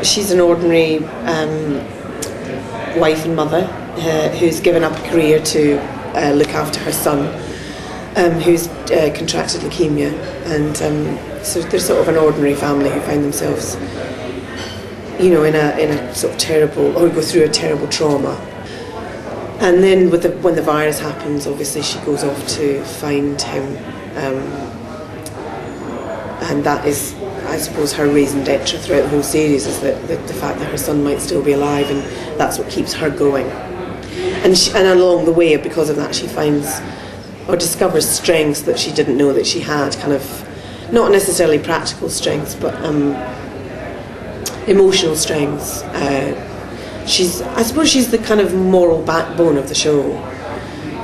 she's an ordinary wife and mother who's given up a career to look after her son, who's contracted leukemia, and so they're sort of an ordinary family who find themselves, you know, in a sort of terrible, or go through a terrible trauma. And then when the virus happens, obviously she goes off to find him, and that is, I suppose, her raison d'etre throughout the whole series, is that the fact that her son might still be alive, and that's what keeps her going. And along the way, because of that, she finds or discovers strengths that she didn't know that she had, kind of not necessarily practical strengths, but emotional strengths. I suppose she's the kind of moral backbone of the show.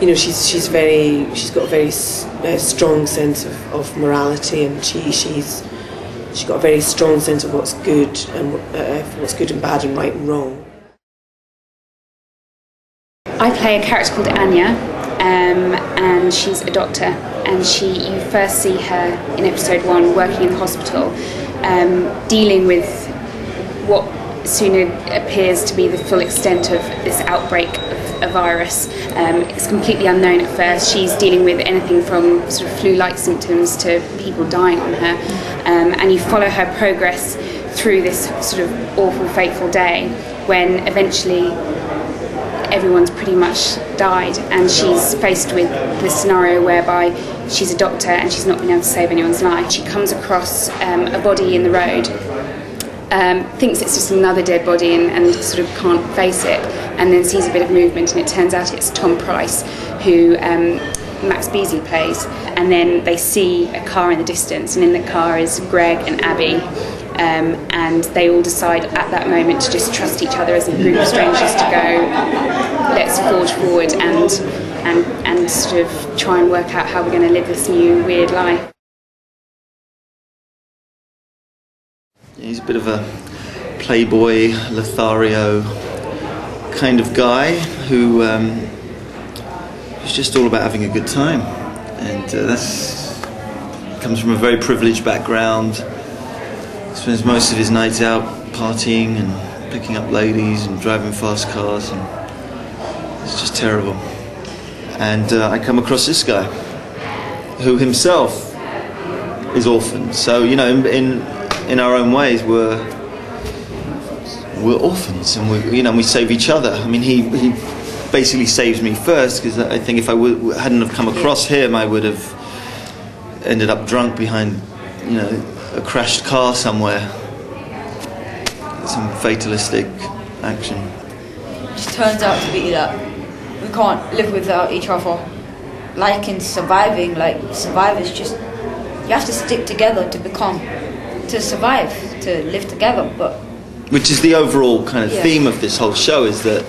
You know, she's got a very strong sense of morality, and she's got a very strong sense of what's good and bad and right and wrong. I play a character called Anya, and she's a doctor, and you first see her in episode 1 working in the hospital, dealing with what soon appears to be the full extent of this outbreak of a virus. It's completely unknown at first. She's dealing with anything from sort of flu-like symptoms to people dying on her, and you follow her progress through this sort of awful, fateful day when eventually everyone's pretty much died, and she's faced with this scenario whereby she's a doctor and she's not been able to save anyone's life. She comes across a body in the road, thinks it's just another dead body and sort of can't face it, and then sees a bit of movement, and it turns out it's Tom Price, who Max Beasley plays. And then they see a car in the distance, and in the car is Greg and Abby, and they all decide at that moment to just trust each other as a group of strangers to go, let's forge forward and sort of try and work out how we're going to live this new weird life. He's a bit of a playboy, Lothario kind of guy who is just all about having a good time, and that's comes from a very privileged background. Spends most of his nights out partying and picking up ladies and driving fast cars, and it's just terrible. And I come across this guy who himself is orphaned. So, you know, in our own ways, we're orphans, and we save each other. I mean, he basically saves me first, because I think if I hadn't have come across him, I would have ended up drunk behind, you know, a crashed car somewhere. Some fatalistic action. It just turns out to be that we can't live without each other. Like in surviving, survivors just, you have to stick together to survive, to live together. But which is the overall kind of theme of this whole show, is that,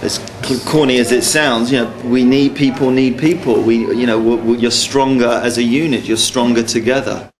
as corny as it sounds, you know, we need people. You're stronger as a unit. You're stronger together.